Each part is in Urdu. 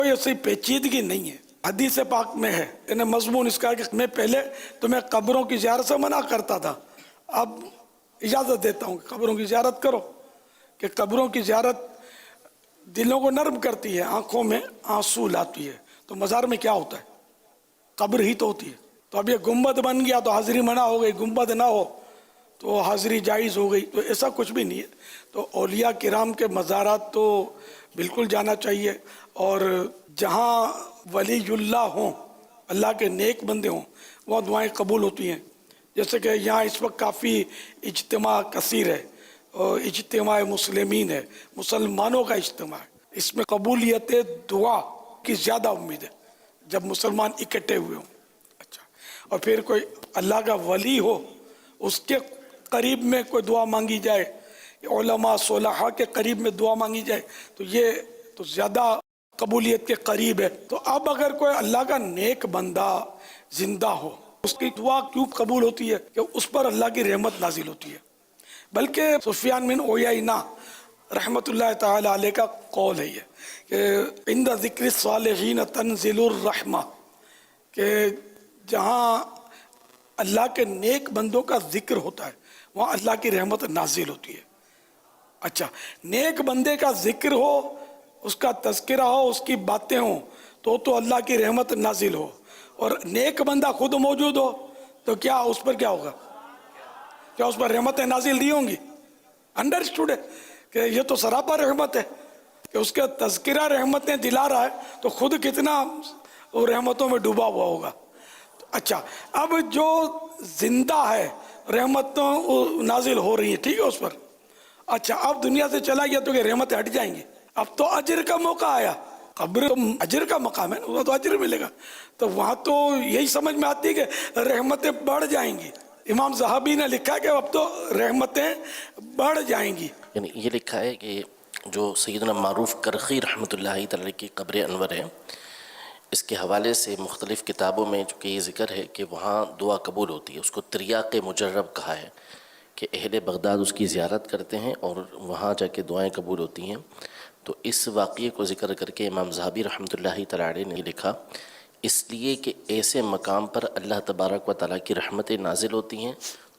کوئی ایسی پیچیدگی نہیں ہے، حدیث پاک میں ہے، انہیں مضمون اس کا ہے کہ میں پہلے تمہیں قبروں کی زیارت سے منع کرتا تھا، اب اجازت دیتا ہوں کہ قبروں کی زیارت کرو، کہ قبروں کی زیارت دلوں کو نرم کرتی ہے، آنکھوں میں آنسو لاتی ہے۔ تو مزار میں کیا ہوتا ہے؟ قبر ہی تو ہوتی ہے۔ تو اب یہ گنبد بن گیا تو حاضری منع ہو گئی، گنبد نہ ہو تو حاضری جائز ہو گئی، تو ایسا کچھ بھی نہیں ہے۔ تو اولیاء کرام کے مزارات تو بالکل جانا چاہیے، اور جہاں ولی اللہ ہوں، اللہ کے نیک بندے ہوں، وہاں دعائیں قبول ہوتی ہیں۔ جیسے کہ یہاں اس وقت کافی اجتماع کثیر ہے، اور اجتماع مسلمین ہے، مسلمانوں کا اجتماع ہے، اس میں قبولیت دعا کی زیادہ امید ہے جب مسلمان اکٹھے ہوئے ہوں۔ اچھا، اور پھر کوئی اللہ کا ولی ہو، اس کے قریب میں کوئی دعا مانگی جائے، علماء صلحاء کے قریب میں دعا مانگی جائے، تو یہ تو زیادہ قبولیت کے قریب ہے۔ تو اب اگر کوئی اللہ کا نیک بندہ زندہ ہو، اس کی دعا کیوں قبول ہوتی ہے؟ کہ اس پر اللہ کی رحمت نازل ہوتی ہے۔ بلکہ سفیان بن عیینہ رحمت اللہ تعالی علیہ کا قول ہے یہ کہ عند ذکر الصالحین تنزل الرحمہ، کہ جہاں اللہ کے نیک بندوں کا ذکر ہوتا ہے وہاں اللہ کی رحمت نازل ہوتی ہے۔ اچھا، نیک بندے کا ذکر ہو، اس کا تذکرہ ہو، اس کی باتیں ہوں تو اللہ کی رحمت نازل ہو، اور نیک بندہ خود موجود ہو تو کیا اس پر کیا ہوگا؟ کیا اس پر رحمتیں نازل نہیں ہوں گی؟ انڈرسٹوڈ ہے کہ یہ تو سراپا رحمت ہے کہ اس کا تذکرہ رحمتیں دلا رہا ہے، تو خود کتنا وہ رحمتوں میں ڈوبا ہوا ہوگا۔ اچھا، اب جو زندہ ہے رحمتوں نازل ہو رہی ہیں، ٹھیک ہے اس پر۔ اچھا، اب دنیا سے چلا گیا تو کہ رحمتیں ہٹ جائیں گی؟ اب تو اجر کا موقع آیا، قبر اجر کا مقام ہے، وہاں تو اجر ملے گا، تو وہاں تو یہی سمجھ میں آتی ہے کہ رحمتیں بڑھ جائیں گی۔ امام ذہبی نے لکھا کہ اب تو رحمتیں بڑھ جائیں گی۔ یعنی یہ لکھا ہے کہ جو سیدنا معروف کرخی رحمۃ اللہ تعالی کی قبر انور ہے، اس کے حوالے سے مختلف کتابوں میں چونکہ یہ ذکر ہے کہ وہاں دعا قبول ہوتی ہے، اس کو تریاق مجرب کہا ہے کہ اہل بغداد اس کی زیارت کرتے ہیں اور وہاں جا کے دعائیں قبول ہوتی ہیں۔ تو اس واقعے کو ذکر کر کے امام ذہبی رحمۃ اللہ تعالی نے لکھا، اس لیے کہ ایسے مقام پر اللہ تبارک و تعالیٰ کی رحمتیں نازل ہوتی ہیں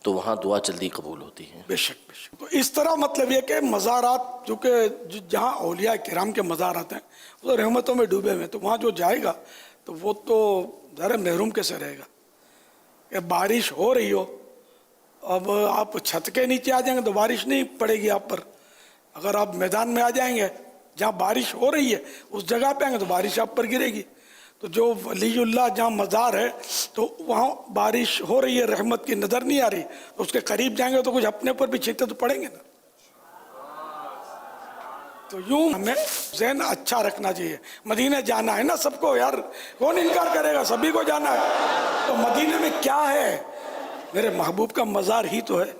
تو وہاں دعا جلدی قبول ہوتی ہے۔ بے شک بے شک۔ تو اس طرح مطلب یہ کہ مزارات جو کہ جہاں اولیاء کرام کے مزارات ہیں وہ رحمتوں میں ڈوبے ہوئے ہیں، تو وہاں جو جائے گا تو وہ تو ذرا محروم کیسے رہے گا؟ کہ بارش ہو رہی ہو، اب آپ چھت کے نیچے آ جائیں گے تو بارش نہیں پڑے گی آپ پر، اگر آپ میدان میں آ جائیں گے جہاں بارش ہو رہی ہے اس جگہ پہ آئیں گے تو بارش آپ پر گرے گی۔ تو جو ولی اللہ جہاں مزار ہے تو وہاں بارش ہو رہی ہے، رحمت کی نظر نہیں آ رہی، اس کے قریب جائیں گے تو کچھ اپنے پر بھی چھینٹے تو پڑیں گے نا۔ تو یوں ہمیں ذہن اچھا رکھنا چاہیے۔ مدینہ جانا ہے نا سب کو، یار کون انکار کرے گا، سبھی کو جانا ہے۔ تو مدینہ میں کیا ہے؟ میرے محبوب کا مزار ہی تو ہے۔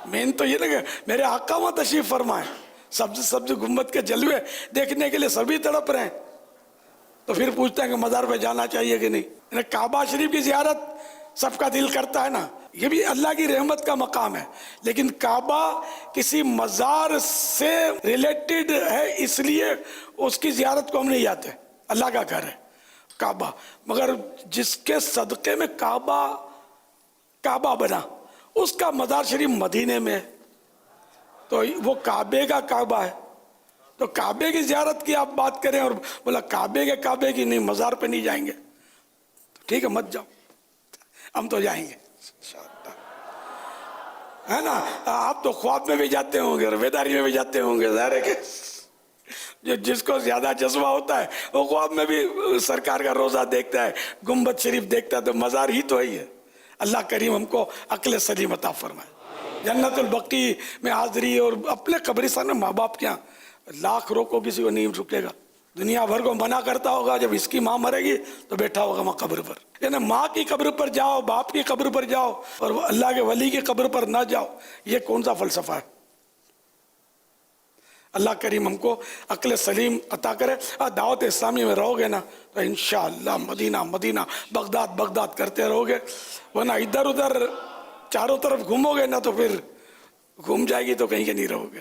مین تو یہ لگے میرے آقا وہاں تشریف فرمائے، سبز سبز گنبد کے جلوے دیکھنے کے لیے سبھی تڑپ رہے ہیں، تو پھر پوچھتے ہیں کہ مزار پہ جانا چاہیے کہ نہیں؟ کعبہ شریف کی زیارت سب کا دل کرتا ہے نا، یہ بھی اللہ کی رحمت کا مقام ہے، لیکن کعبہ کسی مزار سے ریلیٹڈ ہے، اس لیے اس کی زیارت کو ہم نہیں جاتے، اللہ کا گھر ہے کعبہ، مگر جس کے صدقے میں کعبہ بنا اس کا مزار شریف مدینے میں ہے، تو وہ کعبے کا کعبہ ہے۔ تو کعبے کی زیارت کی آپ بات کریں اور بولا کعبے کی نہیں، مزار پہ نہیں جائیں گے، ٹھیک ہے مت جاؤ، ہم تو جائیں گے ہے نا۔ آپ تو خواب میں بھی جاتے ہوں گے اور بیداری میں بھی جاتے ہوں گے، ظاہر ہے کہ جس کو زیادہ جذبہ ہوتا ہے وہ خواب میں بھی سرکار کا روزہ دیکھتا ہے، گنبد شریف دیکھتا ہے، تو مزار ہی تو ہی ہے۔ اللہ کریم ہم کو عقل سلیم عطا فرمائے۔ جنت البقیع میں حاضری، اور اپنے قبرستان میں ماں باپ کے یہاں لاکھ روکو کسی کو نہیں رکے گا، دنیا بھر کو منع کرتا ہوگا، جب اس کی ماں مرے گی تو بیٹھا ہوگا وہاں قبر پر، یعنی ماں کی قبر پر جاؤ، باپ کی قبر پر جاؤ، اور اللہ کے ولی کی قبر پر نہ جاؤ، یہ کون سا فلسفہ ہے؟ اللہ کریم ہم کو عقل سلیم عطا کرے۔ دعوت اسلامی میں رہو گے نا تو انشاءاللہ مدینہ بغداد کرتے رہو گے، ورنہ ادھر ادھر چاروں طرف گھومو گے نا تو پھر گھوم جائے گی تو کہیں کے نہیں رہو گے۔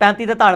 35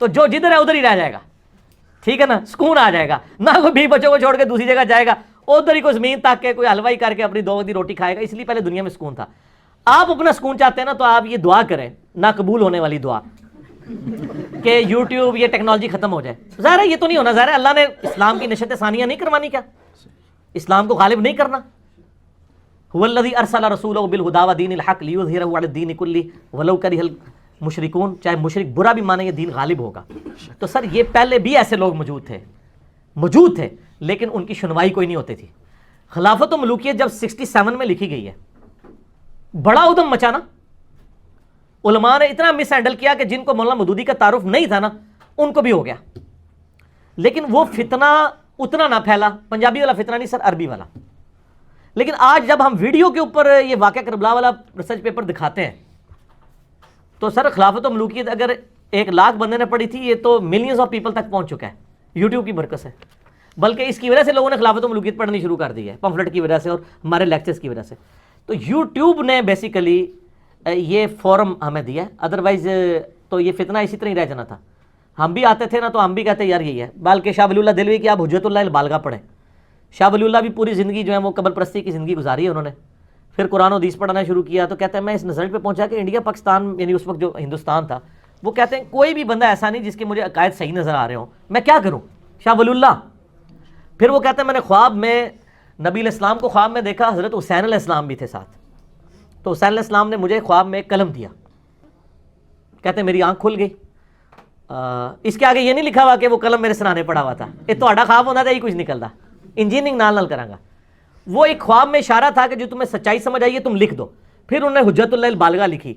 تو جو جدھر ہے ادھر ہی رہ جائے گا, ٹھیک ہے نا, سکون آ جائے گا, نہ کوئی بھی بچوں کو چھوڑ کے دوسری جگہ جائے گا, ادھر ہی کوئی زمین تاک کے کوئی حلوائی کر کے اپنی 2 وقت کی روٹی کھائے گا. اس لیے پہلے دنیا میں سکون تھا. آپ اپنا سکون چاہتے ہیں نا, تو آپ یہ دعا کریں, نہ قبول ہونے والی دعا, کہ یوٹیوب یہ ٹیکنالوجی ختم ہو جائے. ظاہر ہے یہ تو نہیں ہونا, ظاہر ہے اللہ نے اسلام کی نشت ثانیہ نہیں کروانی, کیا اسلام کو غالب نہیں کرنا؟ هو الذی ارسل رسولہ بالہدی ودین الحق لیظہرہ علی الدین کلہ ولو کرہ المشرکون. چاہے مشرک برا بھی مانے, یہ دین غالب ہوگا. تو سر یہ پہلے بھی ایسے لوگ موجود تھے لیکن ان کی سنوائی کوئی نہیں ہوتی تھی. خلافت و ملوکیت جب 67 میں لکھی گئی ہے, بڑا ادھم مچانا, علماء نے اتنا مس ہینڈل کیا کہ جن کو مولانا مودودی کا تعارف نہیں تھا نا, ان کو بھی ہو گیا. لیکن وہ فتنہ اتنا نہ پھیلا, پنجابی والا فتنہ نہیں سر, عربی والا. لیکن آج جب ہم ویڈیو کے اوپر یہ واقعہ کربلا والا ریسرچ پیپر دکھاتے ہیں, تو سر خلافت و ملوکیت اگر 1 لاکھ بندے نے پڑھی تھی, یہ تو ملینز آف پیپل تک پہنچ چکا ہے یوٹیوب کی برکت سے. بلکہ اس کی وجہ سے لوگوں نے خلافت و ملوکیت پڑھنی شروع کر دی ہے, پمفلٹ کی وجہ سے اور ہمارے لیکچرز کی وجہ سے. تو یوٹیوب نے بیسیکلی یہ فورم ہمیں دیا ہے, ادروائز تو یہ فتنہ اسی طرح ہی رہ جانا تھا. ہم بھی آتے تھے نا, تو ہم بھی کہتے یار یہی ہے. بلکہ شاہ ولی اللہ دہلوی کی آپ حجت اللہ البالغہ پڑھیں. شاہ ولی اللہ بھی پوری زندگی جو ہے وہ قبر پرستی کی زندگی گزاری ہے انہوں نے. پھر قرآن و حدیث پڑھنا شروع کیا, تو کہتے ہیں میں اس نظر پہ پہنچا کہ انڈیا پاکستان, یعنی اس وقت جو ہندوستان تھا, وہ کہتے ہیں کوئی بھی بندہ ایسا نہیں جس کے مجھے عقائد صحیح نظر آ رہے ہوں, میں کیا کروں؟ شاہ ولی اللہ. پھر وہ کہتے ہیں میں نے خواب میں نبی علیہ السلام کو خواب میں دیکھا, حضرت حسین علیہ السلام بھی تھے ساتھ. تو حسین علیہ السلام نے مجھے خواب میں ایک قلم دیا, کہتے ہیں میری آنکھ کھل گئی. اس کے آگے یہ نہیں لکھا ہوا کہ وہ قلم میرے سرانے پڑا ہوا تھا, یہ تو خواب ہونا تھا, یہ کچھ نکلتا, انجینئرنگ نال کروں گا. وہ ایک خواب میں اشارہ تھا کہ جو تمہیں سچائی سمجھ آئی ہے تم لکھ دو. پھر انہوں نے حجت اللہ البالغہ لکھی.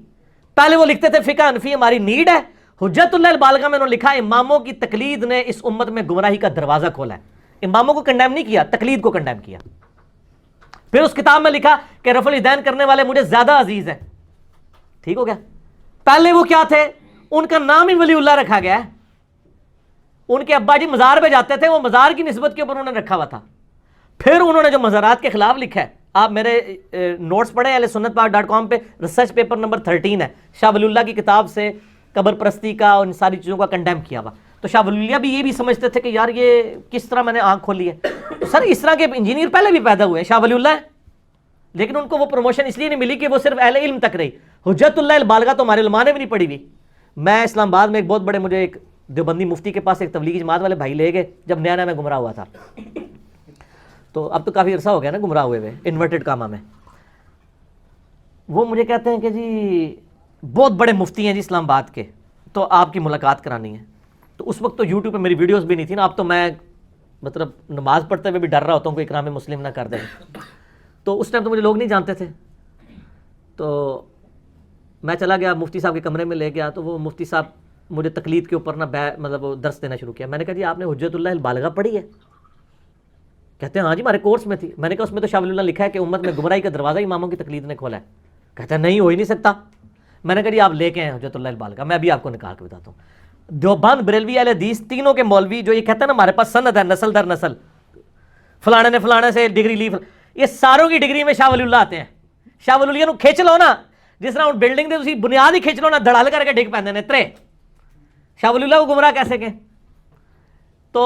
پہلے وہ لکھتے تھے فقہ حنفی ہماری نیڈ ہے, حجت اللہ البالغہ میں انہوں نے لکھا اماموں کی تقلید نے اس امت میں گمراہی کا دروازہ کھولا ہے. اماموں کو کنڈیم نہیں کیا, تقلید کو کنڈیم کیا. پھر اس کتاب میں لکھا کہ رفع الیدین کرنے والے مجھے زیادہ عزیز ہیں. ٹھیک ہو گیا. پہلے وہ کیا تھے, ان کا نام ہی ولی اللہ رکھا گیا ہے. ان کے ابا جی مزار پہ جاتے تھے, وہ مزار کی نسبت کے اوپر انہوں نے رکھا ہوا تھا. پھر انہوں نے جو مزارات کے خلاف لکھا ہے, آپ میرے نوٹس پڑھیں اہل سنت پاک .com پہ, ریسرچ پیپر نمبر 13 ہے, شاہ ولی اللہ کی کتاب سے قبر پرستی کا اور ان ساری چیزوں کا کنڈیم کیا ہوا. تو شاہ ولی اللہ بھی یہ بھی سمجھتے تھے کہ یار یہ کس طرح میں نے آنکھ کھولی ہے. تو سر اس طرح کے انجینئر پہلے بھی پیدا ہوئے ہیں, شاہ ولی اللہ ہیں, لیکن ان کو وہ پروموشن اس لیے نہیں ملی کہ وہ صرف اہل علم تک رہی. حجت اللہ البالغہ تو ہمارے علماء نے بھی نہیں پڑھی ہوئی. میں اسلام آباد میں ایک بہت بڑے, مجھے ایک دیوبندی مفتی کے پاس ایک تبلیغی جماعت والے بھائی لے گئے جب نیا نیا میں گمراہ ہوا تھا. تو اب تو کافی عرصہ ہو گیا نا گمراہ ہوئے ہوئے, انورٹڈ کاما میں. وہ مجھے کہتے ہیں کہ جی بہت بڑے مفتی ہیں جی اسلام آباد کے, تو آپ کی ملاقات کرانی ہے. تو اس وقت تو یوٹیوب پہ میری ویڈیوز بھی نہیں تھی نا, اب تو میں مطلب نماز پڑھتے ہوئے بھی ڈر رہا ہوتا ہوں کوئی اکرام مسلم نہ کر دے. تو اس ٹائم تو مجھے لوگ نہیں جانتے تھے. تو میں چلا گیا مفتی صاحب کے کمرے میں لے گیا, تو وہ مفتی صاحب مجھے تقلید کے اوپر نا مطلب درس دینا شروع کیا. میں نے کہا جی آپ نے حجت اللہ البالغہ پڑھی ہے؟ کہتے ہیں ہاں جی ہمارے کورس میں تھی. میں نے کہا اس میں تو شاہ ولی اللہ لکھا ہے کہ امت میں گمراہی کا دروازہ اماموں کی تقلید نے کھولا ہے. کہتے ہیں نہیں ہو ہی نہیں سکتا. میں نے کہا جی آپ لے کے ہیں حجت اللہ البالغہ, میں ابھی آپ کو نکال کے بتاتا ہوں. دیوبند, بریلوی, اہل حدیث, تینوں کے مولوی جو یہ کہتے ہیں نا ہمارے پاس سند ہے نسل در نسل, فلانے نے فلانے سے ڈگری لی, یہ ساروں کی ڈگری میں شاہ ولی اللہ آتے ہیں. شاہ ولی اللہ نو کھینچ لو نا, جس طرح بلڈنگ دے بنیاد ہی کھینچ لو نا, دھڑال کر کے ڈگ پہ نے ترے. شاہ ولی اللہ کو گمراہ کیسے کہ؟ تو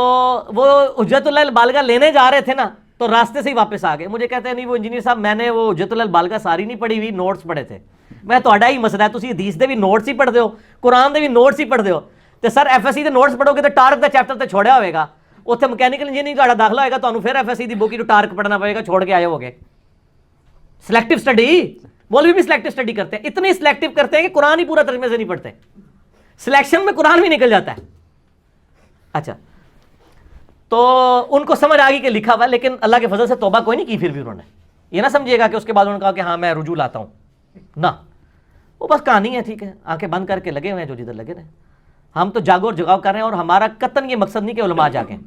وہ حجت اللہ البالغہ لینے جا رہے تھے نا, تو راستے سے ہی واپس آ گئے. مجھے کہتے ہیں نہیں وہ انجینئر صاحب میں نے وہ حجت اللہ البالغہ ساری نہیں پڑھی ہوئی, نوٹس پڑھے تھے. میں تہاڈا ہی مسئلہ ہے, تسی حدیث دے بھی نوٹس ہی پڑھتے ہو, قرآن دے بھی نوٹس ہی پڑھتے ہو. تو سر ایف ایس سی دے نوٹس پڑھو گے تو ٹارک دا چیپٹر تے چھوڑیا ہوئے گا, اتنے مکینیکل انجینئرنگ تہاڈا داخلہ ہوئے گا, تانوں پھر ایف ایس سی دی بک جو ٹارک پڑھنا پڑے گا, چھوڑ کے آئے ہوگے. سلیکٹیو اسٹڈی, مولوی بھی سلیکٹیو اسٹڈی کرتے ہیں, اتنے سلیکٹیو کرتے ہیں کہ قرآن ہی پورا ترجمے سے نہیں پڑھتے. سلیکشن میں قرآن بھی نکل جاتا ہے. اچھا, تو ان کو سمجھ آ گئی کہ لکھا ہوا, لیکن اللہ کے فضل سے توبہ کوئی نہیں کی. پھر بھی انہوں نے یہ نہ سمجھیے گا کہ اس کے بعد انہوں نے کہا کہ ہاں میں رجوع لاتا ہوں, نہ, وہ بس کہانی ہے. ٹھیک ہے, آنکھیں بند کر کے لگے ہوئے ہیں جو جدھر لگے رہے. ہم تو جاگو اور جگاؤ کر رہے ہیں, اور ہمارا قطعاً یہ مقصد نہیں کہ علماء جاگیں,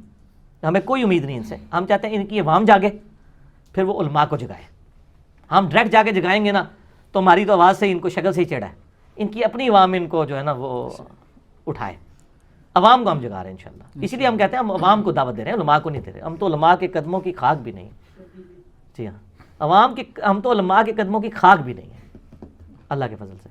ہمیں کوئی امید نہیں ان سے. ہم چاہتے ہیں ان کی عوام جاگے, پھر وہ علماء کو جگائے. ہم ڈائریکٹ جا کے جگائیں گے نا تو ہماری تو آواز سے ان کو شکل سے ہی چڑھا ہے. ان کی اپنی عوام ان کو جو ہے نا وہ اٹھائے. عوام کو ہم جگا رہے ہیں انشاءاللہ. اسی لیے ہم کہتے ہیں ہم عوام کو دعوت دے رہے ہیں, علماء کو نہیں دے رہے. ہم تو علماء کے قدموں کی خاک بھی نہیں. جی ہاں, عوام کی, ہم تو علماء کے قدموں کی خاک بھی نہیں ہے اللہ کے فضل سے.